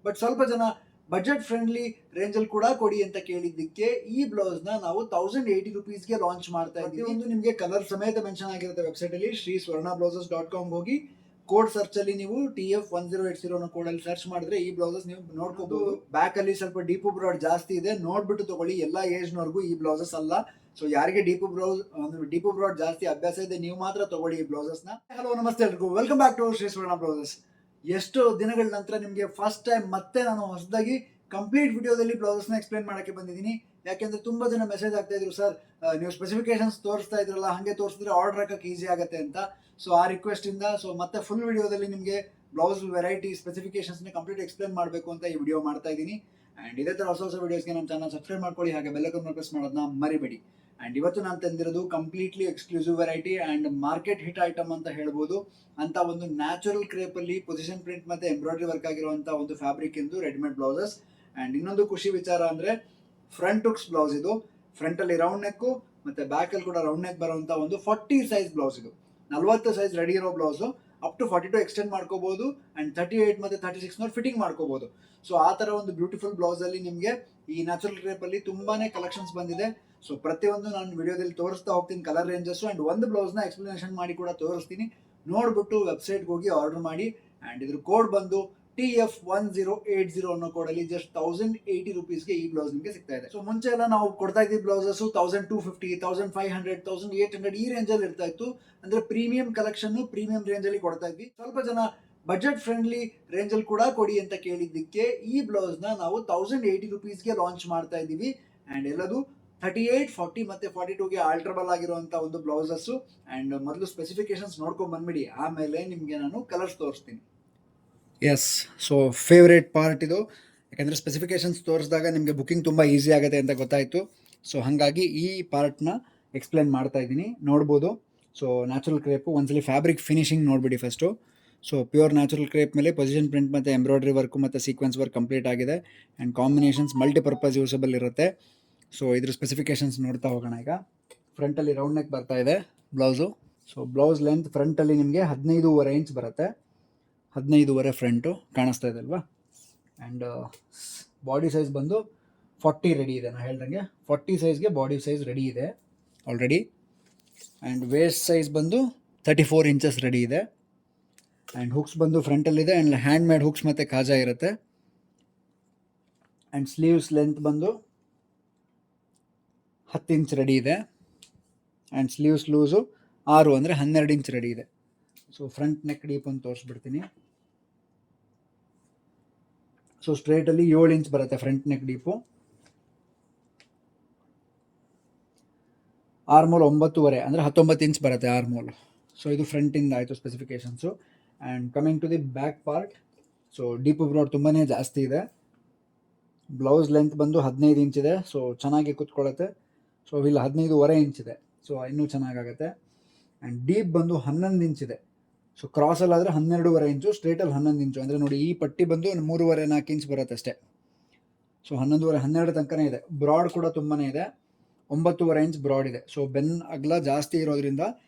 But ಸ್ವಲ್ಪ ಜನ budget friendly ರೇಂಜಲ್ಲಿ ಕೂಡ ಕೊಡಿ ಅಂತ ಕೇಳಿದ್ದಕ್ಕೆ ಈ ಬ್ಲೌಸ್ನ ನಾವು 1080 ರುಪೀಸ್ಗೆ ಲಾಂಚ್ ಮಾಡ್ತಾ ಇದ್ದೀವಿ. ಒಂದು ನಿಮಗೆ ಕಲರ್ ಸಮೇತ ಮೆನ್ಷನ್ ಆಗಿರುತ್ತೆ ವೆಬ್ಸೈಟಲ್ಲಿ ಶ್ರೀ ಸ್ವರ್ಣ ಬ್ಲೌಸಸ್ .com ಹೋಗಿ ಕೋಡ್ ಸರ್ಚ್ ಅಲ್ಲಿ ನೀವು TF1080 ಕೋಡಲ್ಲಿ ಸರ್ಚ್ ಮಾಡಿದ್ರೆ ಈ ಬ್ಲೌಸಸ್ ನೀವು ನೋಡ್ಕೋಬಹುದು. ಬ್ಯಾಕ್ ಅಲ್ಲಿ ಸ್ವಲ್ಪ ಡೀಪ್ ಬ್ರಾಡ್ ಜಾಸ್ತಿ ಇದೆ, ನೋಡ್ಬಿಟ್ಟು ತಗೊಳ್ಳಿ. ಎಲ್ಲಾ ಏಜ್ ನವರೆಗೂ ಈ ಬ್ಲೌಸಸ್ ಅಲ್ಲ. ಸೊ ಯಾರಿಗೆ ಡೀಪ್ ಬ್ರಾಡ್ ಜಾಸ್ತಿ ಅಭ್ಯಾಸ ಇದೆ ನೀವು ಮಾತ್ರ ತಗೊಳ್ಳಿ ಈ ಬ್ಲೌಸಸ್ ನ. ಹಲೋ ನಮಸ್ತೆ ಎಲ್ರಿಗೂ, welcome back to Shri Swarna blouses. ಎಷ್ಟು ದಿನಗಳ ನಂತರ ನಿಮಗೆ ಫಸ್ಟ್ ಟೈಮ್ ಮತ್ತೆ ನಾನು ಹೊಸದಾಗಿ ಕಂಪ್ಲೀಟ್ ವಿಡಿಯೋದಲ್ಲಿ ಬ್ಲೌಸಸ್ನ ಎಕ್ಸ್ಪ್ಲೇನ್ ಮಾಡೋಕ್ಕೆ ಬಂದಿದ್ದೀನಿ. ಯಾಕೆಂದ್ರೆ ತುಂಬಾ ಜನ ಮೆಸೇಜ್ ಆಗ್ತಾ ಇದ್ರು, ಸರ್ ನೀವು ಸ್ಪೆಸಿಫಿಕೇಶನ್ಸ್ ತೋರಿಸ್ತಾ ಇದ್ರಲ್ಲ, ಹಾಗೆ ತೋರಿಸಿದ್ರೆ ಆರ್ಡರ್ ಹಾಕಕ್ಕೆ ಈಸಿ ಆಗುತ್ತೆ ಅಂತ. ಸೊ ಆ ರಿಕ್ವೆಸ್ಟ್ ಇಂದ ಮತ್ತೆ ಫುಲ್ ವಿಡಿಯೋದಲ್ಲಿ ನಿಮಗೆ ಬ್ಲೌಸ್ ವೆರೈಟಿ ಸ್ಪೆಸಿಫಿಕೇಶನ್ಸ್ನ ಕಂಪ್ಲೀಟ್ ಎಕ್ಸ್ಪ್ಲೇನ್ ಮಾಡಬೇಕು ಅಂತ ಈ ವಿಡಿಯೋ ಮಾಡ್ತಾ ಇದ್ದೀನಿ. ಆ್ಯಂಡ್ ಇದೇ ಥರ ಹೊಸ ವಿಡಿಯೋಸ್ಗೆ ನಮ್ಮ ಚಾನಲ್ ಸಬ್ಸ್ಕ್ರೈಬ್ ಮಾಡ್ಕೊಳ್ಳಿ, ಹಾಗೆ ಬೆಲ್ ಐಕಾನ್ ಪ್ರೆಸ್ ಮಾಡೋದನ್ನ ಮರಿಬೇಡಿ. ಆ್ಯಂಡ್ ಇವತ್ತು ನಾನು ತಂದಿರೋದು completely exclusive variety and market hit item ಅಂತ ಹೇಳ್ಬೋದು ಅಂತ ಒಂದು ನ್ಯಾಚುರಲ್ ಕ್ರೇಪಲ್ಲಿ ಪೊಸಿಷನ್ ಪ್ರಿಂಟ್ ಮತ್ತು ಎಂಬ್ರಾಯ್ಡ್ರಿ ವರ್ಕ್ ಆಗಿರುವಂಥ ಒಂದು ಫ್ಯಾಬ್ರಿಕ್ ಎಂದು ರೆಡಿಮೇಡ್ ಬ್ಲೌಸಸ್. ಆ್ಯಂಡ್ ಇನ್ನೊಂದು ಖುಷಿ ವಿಚಾರ ಅಂದರೆ ಫ್ರಂಟ್ ಹುಕ್ಸ್ ಬ್ಲೌಸ್ ಇದು. ಫ್ರಂಟಲ್ಲಿ ರೌಂಡ್ ನೆಕ್ಕು ಮತ್ತು ಬ್ಯಾಕಲ್ಲಿ ಕೂಡ ರೌಂಡ್ ನೆಕ್ ಬರುವಂಥ ಒಂದು 40 ಸೈಜ್ ಬ್ಲೌಸ್ ಇದು. 40 ಸೈಜ್ ರೆಡಿ ಇರೋ ಬ್ಲೌಸು ಅಪ್ ಟು 42 ಎಕ್ಸ್ಟೆಂಡ್ ಮಾಡ್ಕೋಬಹುದು ಆ್ಯಂಡ್ 38 ಮತ್ತು 36 ಫಿಟ್ಟಿಂಗ್ ಮಾಡ್ಕೋಬಹುದು. ಸೊ ಆ ಥರ ಒಂದು ಬ್ಯೂಟಿಫುಲ್ ಬ್ಲೌಸಲ್ಲಿ ನಿಮಗೆ ಈ ನ್ಯಾಚುರಲ್ ಕ್ರೇಪಲ್ಲಿ ತುಂಬಾನೇ ಕಲೆಕ್ಷನ್ಸ್ ಬಂದಿದೆ. ಸೊ ಪ್ರತಿಯೊಂದು ನಾನು ವಿಡಿಯೋದಲ್ಲಿ ತೋರಿಸ್ತಾ ಹೋಗ್ತೀನಿ ಕಲರ್ ರೇಂಜಸ್ಸು ಆ್ಯಂಡ್ ಒಂದು ಬ್ಲೌಸ್ನ ಎಕ್ಸ್ಪ್ಲನೇಷನ್ ಮಾಡಿ ಕೂಡ ತೋರಿಸ್ತೀನಿ. ನೋಡ್ಬಿಟ್ಟು ವೆಬ್ಸೈಟ್ಗೆ ಹೋಗಿ ಆರ್ಡರ್ ಮಾಡಿ. ಆ್ಯಂಡ್ ಇದ್ರ ಕೋಡ್ ಬಂದು TF1080 ಅನ್ನೋ ಕೋಡಲ್ಲಿ ಜಸ್ಟ್ 1080 ರುಪೀಸ್ಗೆ ಈ ಬ್ಲೌಸ್ ನಿಮಗೆ ಸಿಗ್ತಾ ಇದೆ. ಸೊ ಮುಂಚೆ ಎಲ್ಲ ನಾವು ಕೊಡ್ತಾ ಇದ್ದೀವಿ ಬ್ಲೌಸಸ್ 1250, 1500, 1800 ಈ ರೇಂಜಲ್ಲಿ ಇರ್ತಾ ಇತ್ತು. ಅಂದ್ರೆ ಪ್ರೀಮಿಯಂ ಕಲೆಕ್ಷನ್ ಪ್ರೀಮಿಯಂ ರೇಂಜಲ್ಲಿ ಕೊಡ್ತಾ ಇದ್ವಿ. ಸ್ವಲ್ಪ ಜನ ಬಜೆಟ್ ಫ್ರೆಂಡ್ಲಿ ರೇಂಜಲ್ಲಿ ಕೂಡ ಕೊಡಿ ಅಂತ ಕೇಳಿದ್ದಕ್ಕೆ ಈ ಬ್ಲೌಸ್ನ ನಾವು 1080 ರುಪೀಸ್ಗೆ ಲಾಂಚ್ ಮಾಡ್ತಾ ಇದ್ದೀವಿ. ಆ್ಯಂಡ್ ಎಲ್ಲದು 38, 40 ಮತ್ತು 42ಗೆ ಆಲ್ಟ್ರಬಲ್ ಆಗಿರುವಂಥ ಒಂದು ಬ್ಲೌಸಸ್ಸು. ಆ್ಯಂಡ್ ಮೊದಲು ಸ್ಪೆಸಿಫಿಕೇಶನ್ಸ್ ನೋಡ್ಕೊಂಡು ಬಂದ್ಬಿಡಿ, ಆಮೇಲೆ ನಿಮಗೆ ನಾನು ಕಲರ್ಸ್ ತೋರಿಸ್ತೀನಿ. ಎಸ್, ಸೊ ಫೇವ್ರೇಟ್ ಪಾರ್ಟ್ ಇದು. ಯಾಕಂದರೆ ಸ್ಪೆಸಿಫಿಕೇಶನ್ಸ್ ತೋರಿಸಿದಾಗ ನಿಮಗೆ ಬುಕ್ಕಿಂಗ್ ತುಂಬ ಈಸಿ ಆಗುತ್ತೆ ಅಂತ ಗೊತ್ತಾಯಿತು. ಸೊ ಹಾಗಾಗಿ ಈ ಪಾರ್ಟ್ನ ಎಕ್ಸ್ಪ್ಲೇನ್ ಮಾಡ್ತಾ ಇದ್ದೀನಿ, ನೋಡ್ಬೋದು. ಸೊ ನ್ಯಾಚುರಲ್ ಕ್ರೇಪು ಒಂದ್ಸಲಿ ಫ್ಯಾಬ್ರಿಕ್ ಫಿನಿಶಿಂಗ್ ನೋಡಿಬಿಡಿ first. So pure natural crepe ಮೇಲೆ ಪೊಸಿಷನ್ ಪ್ರಿಂಟ್ ಮತ್ತು ಎಂಬ್ರಾಯ್ಡ್ರಿ ವರ್ಕು ಮತ್ತು ಸೀಕ್ವೆನ್ಸ್ ವರ್ಕ್ ಕಂಪ್ಲೀಟ್ ಆಗಿದೆ. ಆ್ಯಂಡ್ ಕಾಂಬಿನೇಷನ್ಸ್ ಮಲ್ಟಿಪರ್ಪಸ್ ಯೂಸಬಲ್ ಇರುತ್ತೆ. ಸೊ ಇದ್ರ ಸ್ಪೆಸಿಫಿಕೇಶನ್ಸ್ ನೋಡ್ತಾ ಹೋಗೋಣ. ಈಗ ಫ್ರಂಟಲ್ಲಿ ರೌಂಡ್ ನೆಕ್ ಬರ್ತಾ ಇದೆ ಬ್ಲೌಸು. ಸೊ ಬ್ಲೌಸ್ ಲೆಂತ್ ಫ್ರಂಟಲ್ಲಿ ನಿಮಗೆ 15.5 ಇಂಚ್ ಬರುತ್ತೆ. 15.5 ಫ್ರಂಟು ಕಾಣಿಸ್ತಾ ಇದೆ ಅಲ್ವಾ. ಆ್ಯಂಡ್ ಬಾಡಿ ಸೈಜ್ ಬಂದು 40 ರೆಡಿ ಇದೆ. ನಾನು ಹೇಳ್ದಂಗೆ 40 ಸೈಜ್ಗೆ ಬಾಡಿ ಸೈಜ್ ರೆಡಿ ಇದೆ ಆಲ್ರೆಡಿ. ಆ್ಯಂಡ್ ವೇಸ್ಟ್ ಸೈಜ್ ಬಂದು 34 ಇಂಚಸ್ ರೆಡಿ ಇದೆ. ಆ್ಯಂಡ್ ಹುಕ್ಸ್ ಬಂದು ಫ್ರಂಟಲ್ಲಿದೆ. ಆ್ಯಂಡ್ ಹ್ಯಾಂಡ್ ಮೇಡ್ ಹುಕ್ಸ್ ಮತ್ತು ಕಾಜಾ ಇರುತ್ತೆ. ಆ್ಯಂಡ್ ಸ್ಲೀವ್ಸ್ ಲೆಂತ್ ಬಂದು 10 ಇಂಚ್ ರೆಡಿ ಇದೆ. ಆ್ಯಂಡ್ ಸ್ಲೀವ್ಸ್ ಲೂಸು 6 ಅಂದರೆ 12 ಇಂಚ್ ರೆಡಿ ಇದೆ. ಸೊ ಫ್ರಂಟ್ ನೆಕ್ ಡೀಪ್ ಅಂತ ತೋರಿಸ್ಬಿಡ್ತೀನಿ. ಸೊ ಸ್ಟ್ರೇಟಲ್ಲಿ 7 ಇಂಚ್ ಬರುತ್ತೆ ಫ್ರಂಟ್ ನೆಕ್ ಡೀಪು. ಆರ್ಮೋಲ್ 9.5 ಅಂದರೆ 19 ಇಂಚ್ ಬರುತ್ತೆ ಆರ್ಮೋಲ್. ಸೊ ಇದು ಫ್ರಂಟಿಂದ ಆಯಿತು specifications. And coming to the back part, so deep broad ತುಂಬಾ ಜಾಸ್ತಿ ಇದೆ. ಬ್ಲೌಸ್ ಲೆಂತ್ ಬಂದು 15 ಇಂಚ್ ಇದೆ. ಸೊ ಚೆನ್ನಾಗಿ ಕೂತ್ಕೊಳ್ಳುತ್ತೆ. ಸೊ ಇಲ್ಲಿ 15.5 ಇಂಚ್ ಇದೆ. ಸೊ ಇನ್ನೂ ಚೆನ್ನಾಗಾಗುತ್ತೆ. ಆ್ಯಂಡ್ ಡೀಪ್ ಬಂದು 11 ಇಂಚ್ ಇದೆ. ಸೊ ಕ್ರಾಸಲ್ಲಾದರೆ 12.5 ಇಂಚು, ಸ್ಟ್ರೇಟಲ್ಲಿ 11 ಇಂಚು. ಅಂದರೆ ನೋಡಿ, ಈ ಪಟ್ಟಿ ಬಂದು 3.5-4 ಇಂಚ್ ಬರುತ್ತೆ ಅಷ್ಟೇ. ಸೊ 11.5, 12 ತನಕನೇ ಇದೆ. ಬ್ರಾಡ್ ಕೂಡ ತುಂಬಾ ಇದೆ, 9.5 ಇಂಚ್ ಬ್ರಾಡ್ ಇದೆ. ಸೊ ಬೆನ್ ಅಗಲ ಜಾಸ್ತಿ ಇರೋದ್ರಿಂದ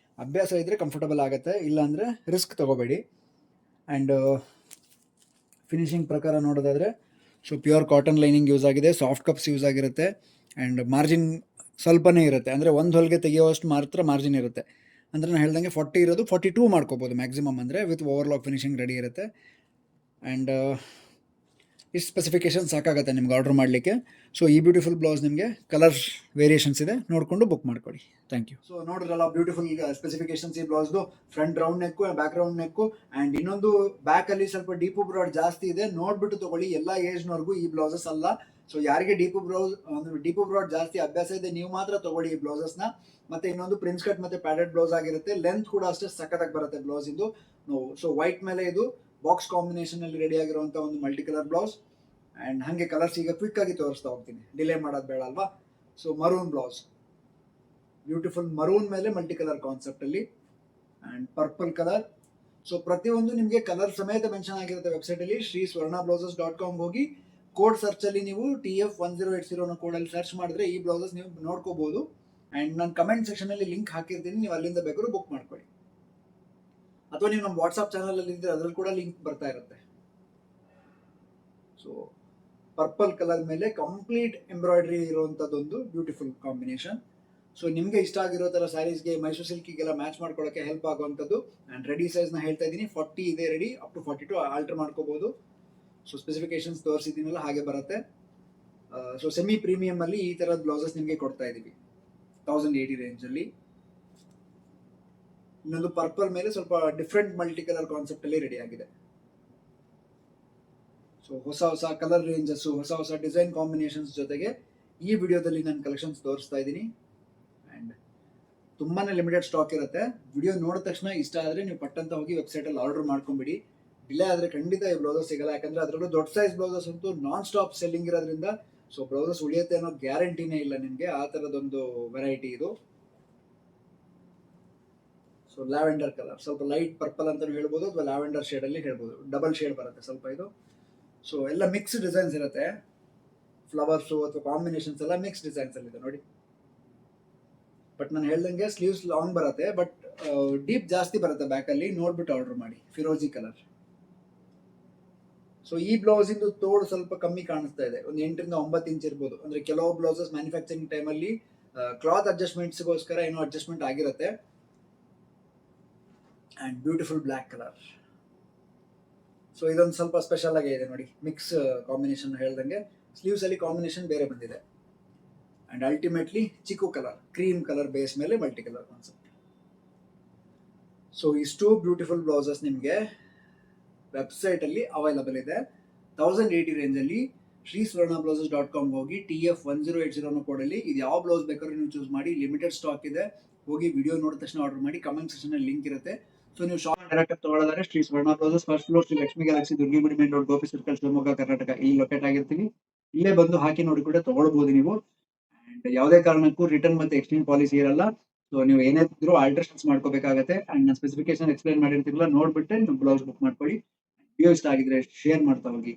ಅಭ್ಯಾಸ ಇದ್ದರೆ ಕಂಫರ್ಟಬಲ್ ಆಗುತ್ತೆ, ಇಲ್ಲಾಂದರೆ ರಿಸ್ಕ್ ತೊಗೋಬೇಡಿ. ಆ್ಯಂಡ್ ಫಿನಿಶಿಂಗ್ ಪ್ರಕಾರ ನೋಡೋದಾದರೆ so pure cotton lining use ಆಗಿದೆ, ಸಾಫ್ಟ್ ಕಪ್ಸ್ ಯೂಸ್ ಆಗಿರುತ್ತೆ. ಆ್ಯಂಡ್ ಮಾರ್ಜಿನ್ ಸ್ವಲ್ಪನೇ ಇರುತ್ತೆ, ಅಂದರೆ ಒಂದು ಹೊಲಿಗೆ ತೆಗೆಯುವಷ್ಟು ಮಾತ್ರ ಮಾರ್ಜಿನ್ ಇರುತ್ತೆ. ಅಂದರೆ ನಾನು ಹೇಳ್ದಂಗೆ 40 ಇರೋದು 42 ಮಾಡ್ಕೋಬೋದು ಮ್ಯಾಕ್ಸಿಮಮ್, ಅಂದರೆ ವಿತ್ ಓವರ್ಲಾಕ್ ಫಿನಿಶಿಂಗ್ ರೆಡಿ ಇರುತ್ತೆ. ಆ್ಯಂಡ್ ಇಷ್ಟು ಸ್ಪೆಸಿಫಿಕೇಶನ್ ಸಾಕಾಗುತ್ತೆ ನಿಮ್ಗೆ ಆರ್ಡರ್ ಮಾಡಲಿಕ್ಕೆ. ಸೊ ಈ ಬ್ಯೂಟಿಫುಲ್ ಬ್ಲೌಸ್ ನಿಮಗೆ ಕಲರ್ ವೇರಿಯೇಷನ್ಸ್ ಇದೆ, ನೋಡಿಕೊಂಡು ಬುಕ್ ಮಾಡ್ಕೊಳ್ಳಿ. Thank you. ಸೊ ನೋಡಿದ್ರಲ್ಲ ಬ್ಯೂಟಿಫುಲ್ ಸ್ಪೆಸಿಫಿಕೇಶನ್ಸ್ ಈ ಬ್ಲೌಸ್ದು. Front round neck, back round neck. And ಇನ್ನೊಂದು ಬ್ಯಾಕಲ್ಲಿ ಸ್ವಲ್ಪ ಡೀಪ್ ಬ್ರಾಡ್ ಜಾಸ್ತಿ ಇದೆ, ನೋಡ್ಬಿಟ್ಟು ತೊಗೊಳ್ಳಿ. ಎಲ್ಲ ಏಜ್ನವರೆಗೂ ಈ ಬ್ಲೌಸಸ್ ಅಲ್ಲ. ಸೊ ಯಾರಿಗೆ ಡೀಪ್ ಬ್ರಾಡ್ ಜಾಸ್ತಿ ಅಭ್ಯಾಸ ಇದೆ ನೀವು ಮಾತ್ರ ತೊಗೊಳ್ಳಿ ಈ ಬ್ಲೌಸಸ್ನ. ಮತ್ತೆ ಇನ್ನೊಂದು ಪ್ರಿನ್ಸ್ ಕಟ್ ಮತ್ತು ಪ್ಯಾಡೆಡ್ ಬ್ಲೌಸ್ ಆಗಿರುತ್ತೆ. ಲೆಂತ್ ಕೂಡ ಅಷ್ಟೇ ಸಖತ್ತಾಗಿ ಬರುತ್ತೆ ಬ್ಲೌಸ್ ಇದು. ಸೊ ವೈಟ್ ಮೇಲೆ ಇದು ಬಾಕ್ಸ್ ಕಾಂಬಿನೇಷನಲ್ಲಿ ರೆಡಿ ಆಗಿರುವಂಥ ಒಂದು ಮಲ್ಟಿ ಕಲರ್ ಬ್ಲೌಸ್. ಆ್ಯಂಡ್ ಹಾಗೆ ಕಲರ್ಸ್ ಈಗ ಕ್ವಿಕ್ ಆಗಿ ತೋರಿಸ್ತಾ ಹೋಗ್ತೀನಿ, ಡಿಲೇ ಮಾಡೋದು ಬೇಡ ಅಲ್ವಾ. So maroon blouse, beautiful maroon ಮೇಲೆ ಮಲ್ಟಿ ಕಲರ್ ಕಾನ್ಸೆಪ್ಟಲ್ಲಿ. And purple colour. ಸೊ ಪ್ರತಿಯೊಂದು ನಿಮಗೆ ಕಲರ್ ಸಮೇತ ಮೆನ್ಷನ್ ಆಗಿರುತ್ತೆ ವೆಬ್ಸೈಟಲ್ಲಿ ಶ್ರೀ ಸ್ವರ್ಣ ಬ್ಲೌಸಸ್ .com ಹೋಗಿ ಕೋಡ್ ಸರ್ಚಲ್ಲಿ ನೀವು TF1080 ಕೋಡಲ್ಲಿ ಸರ್ಚ್ ಮಾಡಿದ್ರೆ ಈ ಬ್ಲೌಸಸ್ ನೀವು ನೋಡ್ಕೋಬೋದು. ಆ್ಯಂಡ್ ನಾನು ಕಮೆಂಟ್ ಸೆಕ್ಷನಲ್ಲಿ ಲಿಂಕ್ ಹಾಕಿರ್ತೀನಿ, ನೀವು ಅಲ್ಲಿಂದ ಬೇಕಾದ್ರೂ ಬುಕ್ ಮಾಡ್ಕೊಳ್ಳಿ. ಅಥವಾ ನೀವು ನಮ್ಮ ವಾಟ್ಸಪ್ ಚಾನಲಲ್ಲಿ ಇದ್ದರೆ ಅದರಲ್ಲಿ ಕೂಡ ಲಿಂಕ್ ಬರ್ತಾ ಇರುತ್ತೆ. ಸೊ ಪರ್ಪಲ್ ಕಲರ್ ಮೇಲೆ ಕಂಪ್ಲೀಟ್ ಎಂಬ್ರಾಯ್ಡ್ರಿ ಇರುವಂತದ್ದೊಂದು ಬ್ಯೂಟಿಫುಲ್ ಕಾಂಬಿನೇಷನ್. ಸೊ ನಿಮ್ಗೆ ಇಷ್ಟ ಆಗಿರೋ ತರ ಸ್ಯಾರೀಸ್ಗೆ ಮೈಸೂರು ಸಿಲ್ಕಿಗೆಲ್ಲ ಮ್ಯಾಚ್ ಮಾಡ್ಕೊಳ್ಳೋಕೆ ಹೆಲ್ಪ್ ಆಗುವಂಥದ್ದು. ಆ್ಯಂಡ್ ರೆಡಿ ಸೈಜ್ನ ಹೇಳ್ತಾ ಇದ್ದೀನಿ, 40 ಇದೆ ರೆಡಿ, ಅಪ್ ಟು 42 ಆಲ್ಟರ್ ಮಾಡ್ಕೋಬಹುದು. ಸೊ ಸ್ಪೆಸಿಫಿಕೇಶನ್ಸ್ ತೋರಿಸಿದ್ದೀನಲ್ಲ ಹಾಗೆ ಬರುತ್ತೆ. ಸೊ ಸೆಮಿ ಪ್ರೀಮಿಯಂ ಅಲ್ಲಿ ಈ ತರದ ಬ್ಲೌಸಸ್ ನಿಮಗೆ ಕೊಡ್ತಾ ಇದೀವಿ 1080 ರೇಂಜ್ ಅಲ್ಲಿ. ಇನ್ನೊಂದು ಪರ್ಪಲ್ ಮೇಲೆ ಸ್ವಲ್ಪ ಡಿಫ್ರೆಂಟ್ ಮಲ್ಟಿ ಕಲರ್ ಕಾನ್ಸೆಪ್ಟ್ ಅಲ್ಲಿ ರೆಡಿ ಆಗಿದೆ. ಸೊ ಹೊಸ ಹೊಸ ಕಲರ್ ರೇಂಜಸ್, ಹೊಸ ಹೊಸ ಡಿಸೈನ್ ಕಾಂಬಿನೇಷನ್ಸ್ ಜೊತೆಗೆ ಈ ವಿಡಿಯೋದಲ್ಲಿ ನಾನು ಕಲೆಕ್ಷನ್ಸ್ ತೋರಿಸ್ತಾ ಇದ್ದೀನಿ. ಆ್ಯಂಡ್ ತುಂಬಾನೇ ಲಿಮಿಟೆಡ್ ಸ್ಟಾಕ್ ಇರುತ್ತೆ. ವಿಡಿಯೋ ನೋಡಿದ ತಕ್ಷಣ ಇಷ್ಟ ಆದರೆ ನೀವು ಪಟ್ಟಂತ ಹೋಗಿ ವೆಬ್ಸೈಟಲ್ಲಿ ಆರ್ಡರ್ ಮಾಡ್ಕೊಂಬಿಡಿ. ಡಿಲೇ ಆದರೆ ಖಂಡಿತ ಈ ಬ್ಲೌಸಸ್ ಸಿಗಲ್ಲ, ಯಾಕಂದ್ರೆ ಅದರಲ್ಲೂ ದೊಡ್ಡ ಸೈಜ್ ಬ್ಲೌಸಸ್ ಅಂತೂ ನಾನ್ ಸ್ಟಾಪ್ ಸೆಲ್ಲಿಂಗ್ ಇರೋದ್ರಿಂದ ಸೊ ಬ್ಲೌಸಸ್ ಉಳಿಯುತ್ತೆ ಅನ್ನೋ ಗ್ಯಾರಂಟಿನೇ ಇಲ್ಲ ನಿಮಗೆ. ಆ ಥರದೊಂದು ವೆರೈಟಿ ಇದು. ಸೊ ಲ್ಯಾವೆಂಡರ್ ಕಲರ್, ಸ್ವಲ್ಪ ಲೈಟ್ ಪರ್ಪಲ್ ಅಂತಲೂ ಹೇಳ್ಬೋದು ಅಥವಾ ಲ್ಯಾವೆಂಡರ್ ಶೇಡಲ್ಲಿ ಹೇಳ್ಬೋದು. ಡಬಲ್ ಶೇಡ್ ಬರುತ್ತೆ ಸ್ವಲ್ಪ ಇದು. ಸೊ ಎಲ್ಲ ಮಿಕ್ಸ್ ಡಿಸೈನ್ಸ್ ಇರುತ್ತೆ, ಫ್ಲವರ್ಸು ಅಥವಾ ಕಾಂಬಿನೇಷನ್ಸ್ ಎಲ್ಲ ಮಿಕ್ಸ್ ಡಿಸೈನ್ಸ್ ಅಲ್ಲಿ ಇದೆ ನೋಡಿ. ಬಟ್ ನಾನು ಹೇಳ್ದಂಗೆ ಸ್ಲೀವ್ಸ್ ಲಾಂಗ್ ಬರುತ್ತೆ, ಬಟ್ ಡೀಪ್ ಜಾಸ್ತಿ ಬರುತ್ತೆ ಬ್ಯಾಕಲ್ಲಿ. ನೋಡ್ಬಿಟ್ಟು ಆರ್ಡರ್ ಮಾಡಿ. ಫಿರೋಜಿ ಕಲರ್. ಸೊ ಈ ಬ್ಲೌಸ್ ಇಂದು ತೋಳು ಸ್ವಲ್ಪ ಕಮ್ಮಿ ಕಾಣಿಸ್ತಾ ಇದೆ, ಒಂದು 8 ರಿಂದ 9 ಇಂಚ್ ಇರ್ಬೋದು. ಅಂದ್ರೆ ಕೆಲವು ಬ್ಲೌಸಸ್ ಮ್ಯಾನುಫ್ಯಾಕ್ಚರಿಂಗ್ ಟೈಮಲ್ಲಿ ಕ್ಲಾತ್ ಅಡ್ಜಸ್ಟ್ಮೆಂಟ್ಸ್ಗೋಸ್ಕರ ಏನೋ ಅಡ್ಜಸ್ಟ್ಮೆಂಟ್ ಆಗಿರುತ್ತೆ. And beautiful black colour. So ಇದೊಂದು ಸ್ವಲ್ಪ ಸ್ಪೆಷಲ್ ಆಗಿ ಇದೆ ನೋಡಿ, ಮಿಕ್ಸ್ ಕಾಂಬಿನೇಷನ್ ಹೇಳ್ದಂಗೆ. ಸ್ಲೀವ್ಸ್ ಅಲ್ಲಿ ಕಾಂಬಿನೇಷನ್ ಬೇರೆ ಬಂದಿದೆ. And ultimately chikoo colour, cream colour base ಮೇಲೆ ಮಲ್ಟಿ ಕಲರ್ ಕಾನ್ಸೆಪ್ಟ್. ಸೊ ಇಷ್ಟು ಬ್ಯೂಟಿಫುಲ್ ಬ್ಲೌಸಸ್ ನಿಮಗೆ ವೆಬ್ಸೈಟಲ್ಲಿ ಅವೈಲಬಲ್ ಇದೆ 1080 ರೇಂಜಲ್ಲಿ. sriswarnablauses.com ಹೋಗಿ TF1080 ಅನ್ನೋ ಕೋಡಲ್ಲಿ ಇದು ಯಾವ ಬ್ಲೌಸ್ ಬೇಕಾದ್ರೂ ನೀವು ಚೂಸ್ ಮಾಡಿ. ಲಿಮಿಟೆಡ್ ಸ್ಟಾಕ್ ಇದೆ. ಹೋಗಿ ವಿಡಿಯೋ ನೋಡಿದ ತಕ್ಷಣ ಆರ್ಡರ್ ಮಾಡಿ. ಕಮೆಂಟ್ ಸೆಕ್ಷನ್ ಅಲ್ಲಿ ಲಿಂಕ್ ಇರುತ್ತೆ. ಸೊ ನೀವು ಶಾಪ್ ಡೈರೆಕ್ಟ್ ತಗೊಳ್ಳೋದಾದ್ರೆ Shri Swarna blouses, first floor, Shri Lakshmi Galaxy, Durgigudi main road, Gopi circle, Shivamogga, Karnataka. ಇಲ್ಲಿ ಲೊಕೇಟ್ ಆಗಿರ್ತೀವಿ. ಇಲ್ಲೇ ಬಂದು ಹಾಕಿ ನೋಡಿ ಕೂಡ ತಗೊಳ್ಬಹುದು ನೀವು. ಅಂಡ್ ಯಾವುದೇ ಕಾರಣಕ್ಕೂ ರಿಟರ್ನ್ ಮತ್ತೆ ಎಕ್ಸ್ಚೇಂಜ್ ಪಾಲಿಸಿ ಇರಲ್ಲ. ಸೊ ನೀವು ಏನೇ ಇದ್ರೂ ಆಲ್ಟ್ರೇಷನ್ಸ್ ಮಾಡ್ಕೋಬೇಕಾಗತ್ತೆ. ಅಂಡ್ ನಾನು ಸ್ಪೆಸಿಫಿಕೇಶನ್ ಎಕ್ಸ್ಪ್ಲೈನ್ ಮಾಡಿರ್ತೀವಲ್ಲ, ನೋಡ್ಬಿಟ್ಟು ನೀವು ಬ್ಲೌಸ್ ಬುಕ್ ಮಾಡ್ಕೊಳ್ಳಿ. ವಿಡಿಯೋ ಇಷ್ಟ ಆಗಿದ್ರೆ ಶೇರ್ ಮಾಡ್ತಾ ಹೋಗಿ.